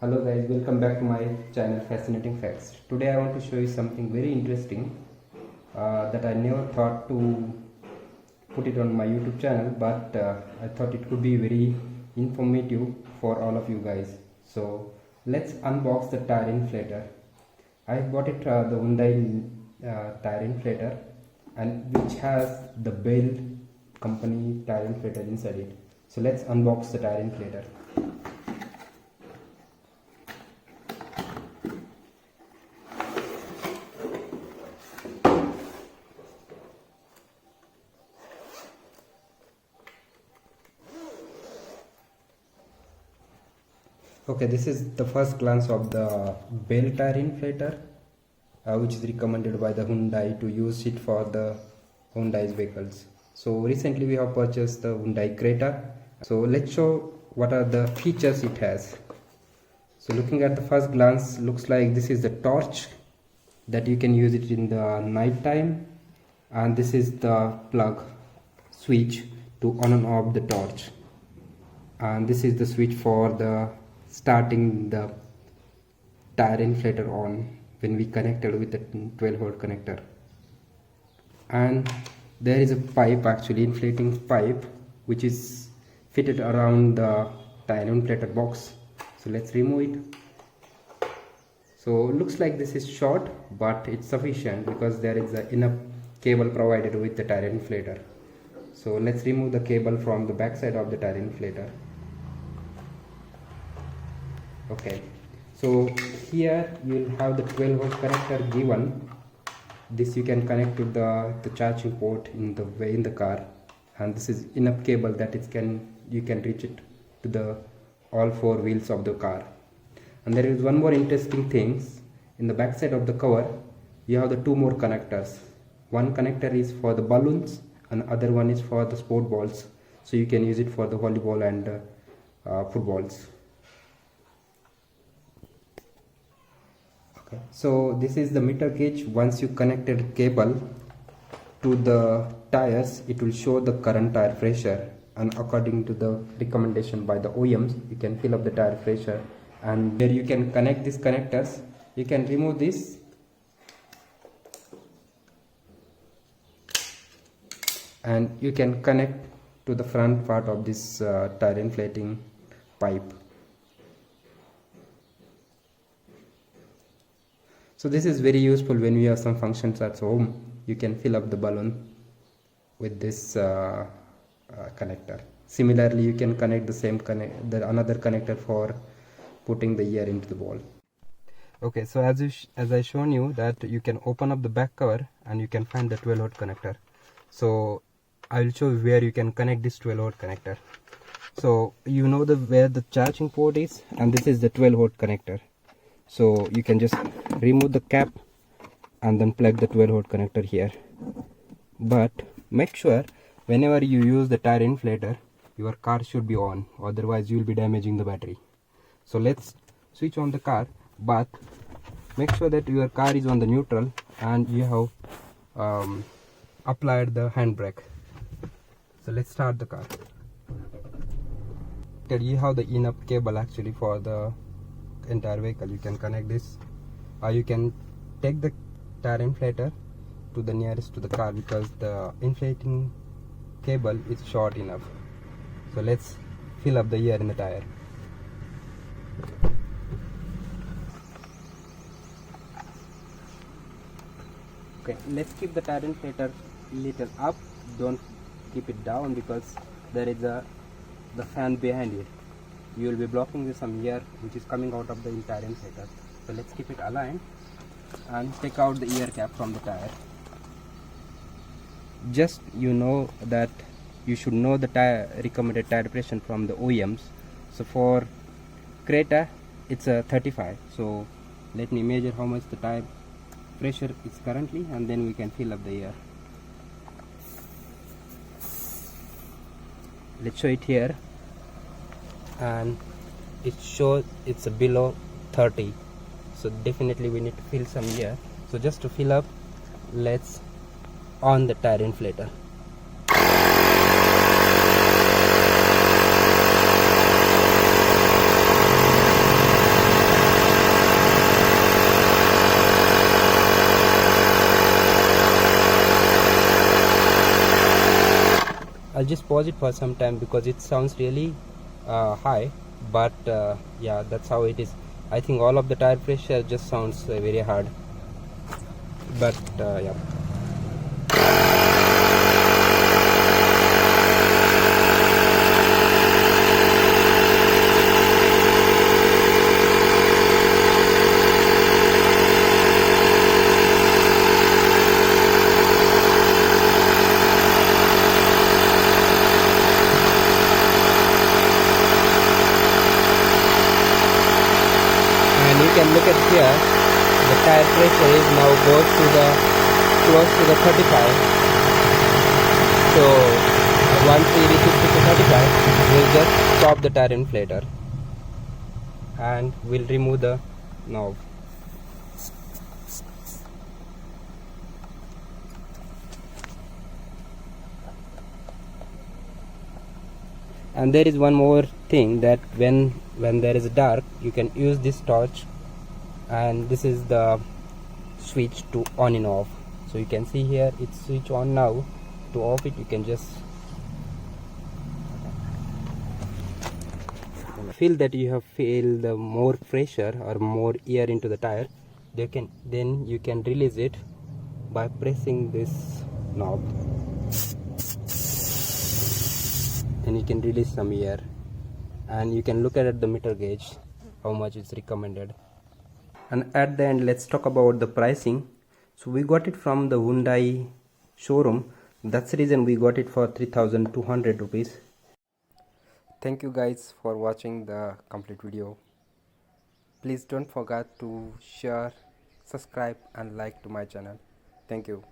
Hello guys, welcome back to my channel Fascinating Facts. Today I want to show you something very interesting that I never thought to put it on my YouTube channel, but I thought it could be very informative for all of you guys. So let's unbox the Tyre Inflator. I bought it the Hyundai Tyre Inflator, and which has the Bell company Tyre Inflator inside it. So let's unbox the Tyre Inflator. Okay, this is the first glance of the Bell Tyre Inflator, which is recommended by the Hyundai to use it for the Hyundai's vehicles. So recently we have purchased the Hyundai Creta. So let's show what are the features it has. So looking at the first glance, looks like this is the torch that you can use it in the night time, and this is the plug switch to on and off the torch, and this is the switch for the starting the Tyre Inflator on when we connected with the 12-volt connector. And there is a pipe, actually inflating pipe, which is fitted around the Tyre Inflator box. So let's remove it. So looks like this is short, but it's sufficient because there is enough cable provided with the Tyre Inflator. So let's remove the cable from the back side of the Tyre Inflator. Okay, so here you'll have the 12-volt connector given. This you can connect to the charging port in the car, and this is enough cable that you can reach it to the all four wheels of the car. And there is one more interesting thing. In the back side of the cover you have the two more connectors. One connector is for the balloons and other one is for the sport balls, so you can use it for the volleyball and footballs. Okay, so this is the meter gauge. Once you connected cable to the tires, it will show the current tire pressure, and according to the recommendation by the OEMs, you can fill up the tire pressure. And there you can connect these connectors. You can remove this and you can connect to the front part of this tire inflating pipe. So this is very useful when we have some functions at home. You can fill up the balloon with this connector. Similarly, you can connect the another connector for putting the ear into the ball. Okay, so as I shown you that you can open up the back cover and you can find the 12-volt connector. So I will show you where you can connect this 12-volt connector. So you know where the charging port is, and this is the 12-volt connector. So you can just remove the cap and then plug the 12-volt connector here. But make sure whenever you use the Tyre Inflator, your car should be on, otherwise you will be damaging the battery. So let's switch on the car, but make sure that your car is on the neutral and you have applied the handbrake. So let's start the car. You have the enough cable actually for the entire vehicle. You can connect this, or you can take the Tyre Inflator to the nearest to the car because the inflating cable is short enough. So let's fill up the air in the tire. Okay, let's keep the Tyre Inflator little up, don't keep it down because there is the fan behind it. You will be blocking with some air which is coming out of the Tyre Inflator. So let's keep it aligned and take out the air cap from the tire. Just you know that you should know the recommended tire pressure from the OEMs. So for Creta it's a 35. So let me measure how much the tire pressure is currently, and then we can fill up the air. Let's show it here, and it shows it's below 30. So definitely we need to fill some air. So just to fill up, let's on the Tyre Inflator. I'll just pause it for some time because it sounds really high, but yeah, that's how it is. I think all of the tire pressure just sounds very hard, but yeah. And you can look at here, the tire pressure is now goes to the close to the 35. So once we reach it to 35, we'll just stop the tire inflator and we'll remove the knob. And there is one more thing, that when there is dark, you can use this torch, and this is the switch to on and off. So you can see here it's switch on now. To off it, you can just feel that you have feel the more pressure or more air into the tire. Then you can release it by pressing this knob, and you can release some air, and you can look at the meter gauge how much is recommended. And at the end, let's talk about the pricing. So we got it from the Hyundai showroom. That's the reason we got it for 3,200 rupees. Thank you guys for watching the complete video. Please don't forget to share, subscribe and like to my channel. Thank you.